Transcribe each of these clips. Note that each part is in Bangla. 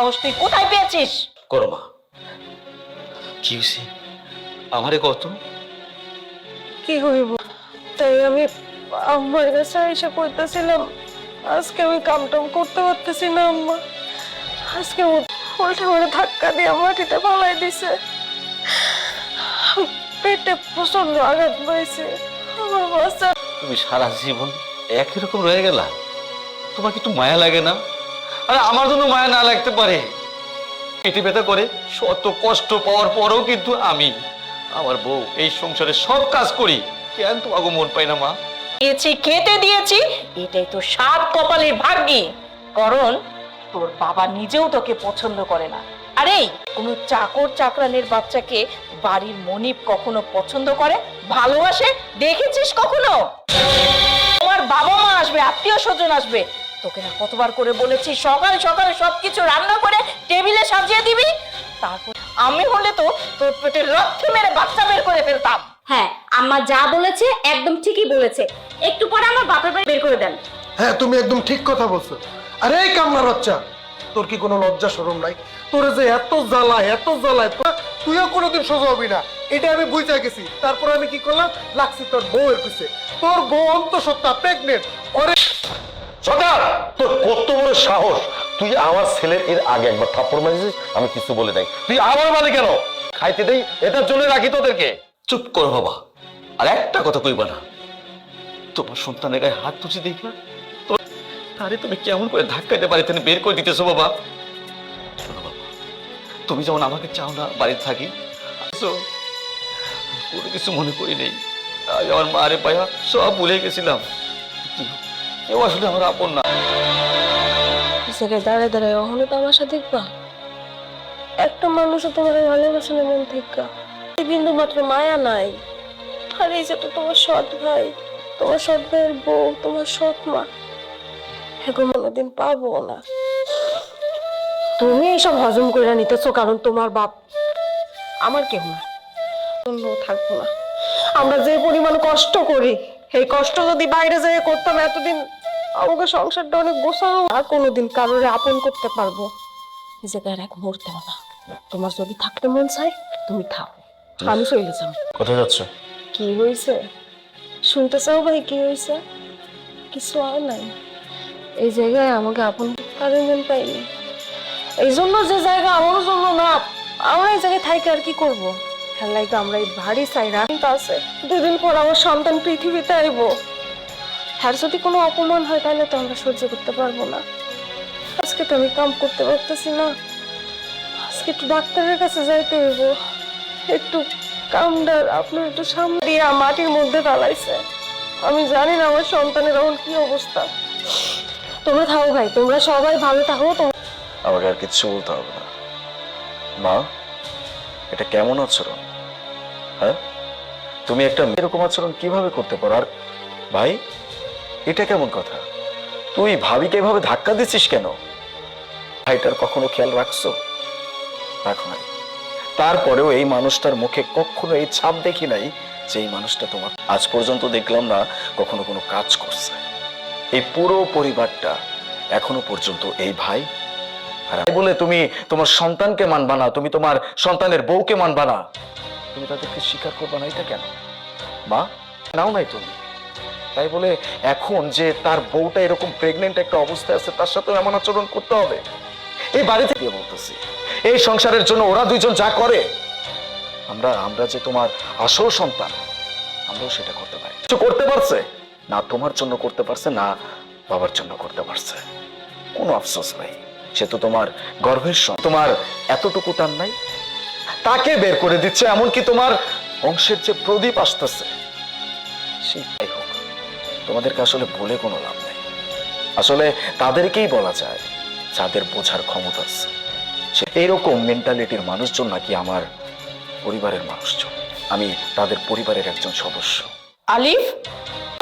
সাহস তুই কোথায় পেয়েছিস? করো মা, কি হয়েছে আমারে কত? কি হইব? তাই আমি আম্মার কাছে এসে কইতেছিলাম আজকে আমি কামটাম করতে পারতেছি না আম্মা। আজকে উল্টা করে ধাক্কা দিয়ে মাটিতে ফালাই দিছে। পেটে প্রচন্ড আঘাত পাইছে আমার বাচ্চা। তুমি সারা জীবন একই রকম রয়ে গেলা, তোমার একটু মায়া লাগে না? আরে আমার জন্য মায়া না লাগতে পারে, পেটে ব্যথা করে শত কষ্ট পাওয়ার পরেও কিন্তু আমি আমার বউ এই সংসারে সব কাজ করি, কেন তোমাকে মন পাই না মা? দিয়েছি, খেতে দিয়েছি, এটাই তো সাত কপালের ভাগ্যি। কারণ তোর বাবা নিজেও তোকে পছন্দ করে না। আরে কোনো চাকর চাকরানের বাচ্চাকে বাড়ির মনিব কখনো পছন্দ করে, ভালোবাসে দেখেছিস কখনো? তোমার বাবা মা আসবে, আত্মীয় স্বজন আসবে, তোকে না কতবার করে বলেছি সকাল সকাল সবকিছু রান্না করে টেবিলে সাজিয়ে দিবি। তারপর আমি হলে তো তোর পেটে রক্ত মেরে বাচ্চা বের করে ফেলতাম। হ্যাঁ, আম্মা যা বলেছে একদম ঠিকই বলেছে। একটু পরে আমার বাপের বাড়ি বের করে দেন। হ্যাঁ, তুমি একদম ঠিক কথা বলছো। আরে এই কামনার বাচ্চা, তোর কি কোনো লজ্জা শরম নাই? তোর যে এত জ্বালায় তুইও কোনোদিন সোজা হবি না, এটা আমি বুঝতে গেছি। তারপর আমি কি করলাম, লাগছি তোর বউয়ের পিছে। তোর বউ অন্তঃসত্ত্বা প্রেগনেন্ট। ওরে সরকার, তোর কত বড় সাহস! তুই আমার ছেলের এর আগে একবার থাপ্পড় মারিছিস, আমি কিছু বলে নাই, তুই আমার মানে কেন? খাইতে দেই, এটার জন্য রাখি তোদেরকে। চুপ করো বাবা, আর একটা কথা কইবা না। তোমার সন্তানের গায়ে হাত তুলছি দেখলা, তারে তুমি কেমন করে ধাক্কাইতে বাড়িতে বের করে দিতেছো বাবা? শোনো বাবা, তুমি যেমন আমাকে চাও না বাড়িতে থাকি, কোনো কিছু মনে করি নেই। আজ আমার মারে পায়া সব ভুলে গেছিলাম, কেউ আসলে আমার আপন না। জায়গায় দাঁড়ায় দাঁড়ায় ওখানে তামাশা দেখবা? একটা মানুষও তোমার ভালোবাসে না মন থেকে, বিন্দু মাত্র মায়া নাই। আর এই যে তো তোমার সৎ ভাই, তোমার সৎ ভাইয়ের বউ, তোমার সৎ মা, এখন কোনোদিন পাবো না। তুমি এইসব হজম করে নিতেছো কারণ তোমার বাপ আমার কেউ না, অন্য থাকবো না। আমরা যে পরিমাণ কষ্ট করি, এই কষ্ট যদি বাইরে যেয়ে করতাম এতদিন আমাকে সংসারটা অনেক গোছানো। আর কোনোদিন কারোরে আপন করতে পারবো এই জায়গায় এক মুহূর্তেও না। তোমার যদি থাকতে মন চাই তুমি থাকো, আমি চলে যাও। কোথায় যাচ্ছ? কি হয়েছে শুনতে চাও ভাই? কি হয়েছে? কিছু আর নাই। এই জায়গায় আমাকে আপন কারোর মন পাইনি, এই জন্য যে জায়গা আমার জন্য না, আমরা এই জায়গায় থাকি আর কি করবো? খেলাই তো আমরা এই ভারী চাইরা আছে। দুদিন পর আমার সন্তান পৃথিবীতে আইবো, আর যদি কোনো অপমান হয় তাহলে তো আমরা সহ্য করতে পারবো না। আজকে তো আমি কাম করতে পারতেছি না, আজকে একটু ডাক্তারের কাছে যাইতে হইব। একটু কামদার আপনার একটু সামনে দিয়ে মাটির মধ্যে ফেলাইছে। আমি জানি না আমার সন্তানের এখন কি অবস্থা। তোমরা থাকো ভাই, তোমরা সবাই ভালো থাকো। আমাকে আর কিচ্ছু বলতে হবে না। মা, এটা কেমন আচরণ? হ্যাঁ, তুমি একটা এরকম আচরণ কিভাবে করতে পারো? আর ভাই, এটা কেমন কথা? তুই ভাবিকে এভাবে ধাক্কা দিচ্ছিস কেন? ভাইটার কখনো খেয়াল রাখছো? রাখো নাই। তারপরেও এই মানুষটার মুখে কখনো এই ছাপ দেখি নাই যে এই মানুষটা তোমার আজ পর্যন্ত দেখলাম না কখনো কোনো কাজ করছে। এই পুরো পরিবারটা এখনো পর্যন্ত এই ভাই আর বলে তুমি তোমার সন্তানকে মানবা না, তুমি তোমার সন্তানের বউকে মানবা না, তুমি তাদেরকে স্বীকার করবা না। এটা কেন মা? নাও নাই তুমি, তাই বলে এখন যে তার বউটা এরকম প্রেগনেন্ট একটা অবস্থায় আছে তার সাথে এমন আচরণ করতে হবে? এই বাড়ি থেকে বলতেছি, এই সংসারের জন্য ওরা দুইজন যা করে, আমরা যে তোমার আসল সন্তান, আমরাও সেটা করতে পারি। কিছু করতে পারছে না, তোমার জন্য করতে পারছে না, বাবার জন্য করতে পারছে। কোনো আফসোস নাই, সে তো তোমার গর্ভের সন্তান। তোমার এতটুকু টান নাই? তাকে বের করে দিচ্ছে, এমনকি তোমার বংশের যে প্রদীপ আসতেছে সেটাই হোক। তোমাদেরকে আসলে বলে কোনো লাভ নেই, আসলে তাদেরকেই বলা যায় যাদের বোঝার ক্ষমতা আছে। এইরকম মেন্টালিটির মানুষজন নাকি আমার পরিবারের মানুষজন, আমি তাদের পরিবারের একজন সদস্য। আলিফ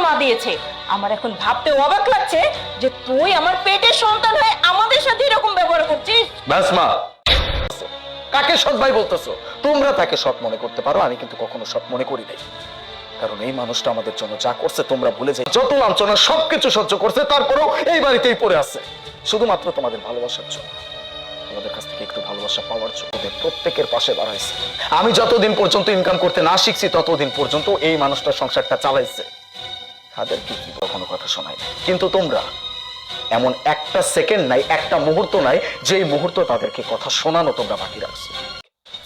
মা দিয়েছে, আমার এখন ভাবতে অবাক লাগছে যে তুই আমার পেটের সন্তান হয়ে আমাদের সাথে এরকম ব্যবহার করছিস। ব্যাস মা, কাকে সৎ ভাই বলতেছো? তোমরা তাকে সৎ মনে করতে পারো, আমি কিন্তু কখনো সৎ মনে করি নাই। কারণ এই মানুষটা আমাদের জন্য যা করছে তোমরা ভুলে যাই। যত লাঞ্ছনা সবকিছু সহ্য করছে, তারপরেও এই বাড়িতেই পড়ে আছে শুধুমাত্র তোমাদের ভালোবাসার জন্য। তোমাদের কাছ থেকে একটু ভালোবাসা পাওয়ার জন্য ওদের প্রত্যেকের পাশে দাঁড়াইছে। আমি যতদিন পর্যন্ত ইনকাম করতে না শিখছি ততদিন পর্যন্ত এই মানুষটার সংসারটা চালাইছে। তাদের কি কি কখনো কথা শোনাই নাই, কিন্তু তোমরা এমন একটা সেকেন্ড নাই, একটা মুহূর্ত নাই যেই মুহূর্ত তাদেরকে কথা শোনানো তোমরা বাকি রাখছো।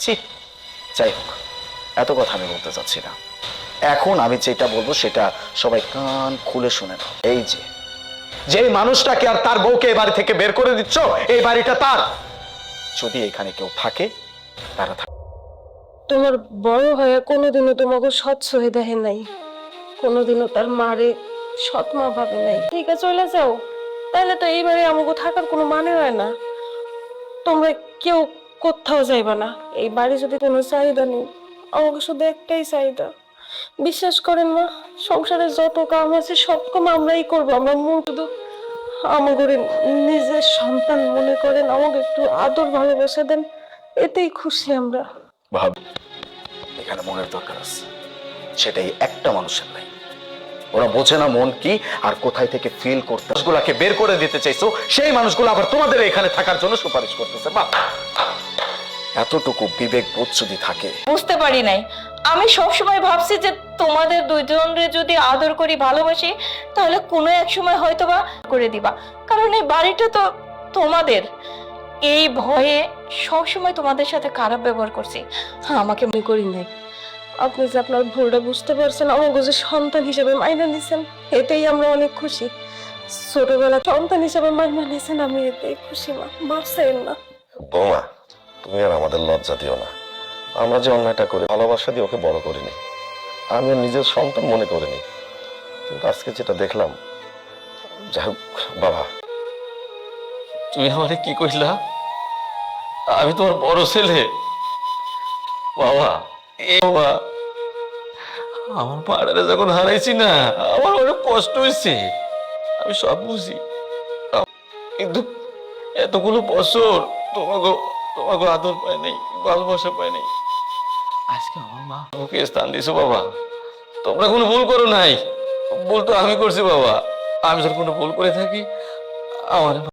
ছি, যাই হোক, এত কথা আমি বলতে চাচ্ছি না। এখন আমি যেটা বলবো সেটা সবাই কান খুলে শুনে নাও। এই যে মানুষটাকে আর তার বউকে এই বাড়ি থেকে বের করে দিচ্ছ, এই বাড়িটা তার। যদি এখানে কেউ থাকে তারা থাকে। তোমার বড় হয়ে কোনোদিনও তোমাকে স্বচ্ছ হয়ে দেখে নাই, কোনোদিনও তার মারে সৎ মা ভাবে নাই। ঠিক আছে, চলে যাও, তাহলে তো এইবারে আমাকে থাকার কোনো মানে হয় না। তোমরা কেউ কোথাও যাইবা না, এই বাড়ি যদি কোনো চাহিদা নেই, আমাকে শুধু একটাই চাহিদা। বিশ্বাস করেন না, সংসারে যত কাম আছে সব কাম আমরাই করবো। আমরা শুধু আমাকে নিজের সন্তান মনে করেন, আমাকে একটু আদর ভালোবাসা দেন, এতেই খুশি আমরা। ভাব, এখানে মনের দরকার আছে, সেটাই একটা মানুষের নাই। ওরা বোঝে না মন কি আর কোথায় থেকে ফিল করতে। মানুষগুলাকে বের করে দিতে চাইছো, সেই মানুষগুলো আবার তোমাদের এখানে থাকার জন্য সুপারিশ করতেছে। বাহ, এতটুকু বিবেক বোধ যদি থাকে। বুঝতে পারি নাই, আমি সবসময় ভাবছি যে তোমাদের দুইজনরে যদি আদর করি, ভালোবাসি, তাহলে কোনো এক সময় হয়তো বা করে দিবা, কারণ এই বাড়িটা তো তোমাদের। এই ভয়ে সবসময় তোমাদের সাথে খারাপ ব্যবহার করছি। হ্যাঁ, আমাকে মনে করি নাই। আপনি যে আপনার ভুলটা বুঝতে পারছেন, আমাকে যে সন্তান হিসেবে মাইনা নিছেন, এতেই আমরা অনেক খুশি। ছোটবেলা সন্তান হিসেবে মাইনা নিছেন, আমি এতেই খুশি। মা, ভাবছেন না? বৌমা, তুমি আর আমাদের লজ্জা দিও না। আমরা যে অন্যায়টা করি, ভালোবাসা দিয়ে ওকে বড় করিনি, আমি ওর নিজের সন্তান মনে করিনি। কিন্তু আজকে যেটা দেখলাম, যাই হোক বাবা। তুমি আমারে কি কইলা? আমি তোমার বড় ছেলে বাবা। এ বাবা, আমার পাড়ারে যখন হারাইছি না, আমার অনেক কষ্ট হয়েছে, আমি সব বুঝি। কিন্তু এতগুলো বছর তোমাকে তোমাকে আদর পায় নাই, ভালোবাসা পায় নাই। আজকে আমার মা ওকে স্থান দিছো বাবা। তোমরা কোনো ভুল করো নাই, ভুল তো আমি করছি বাবা। আমি যদি কোনো ভুল করে থাকি আমার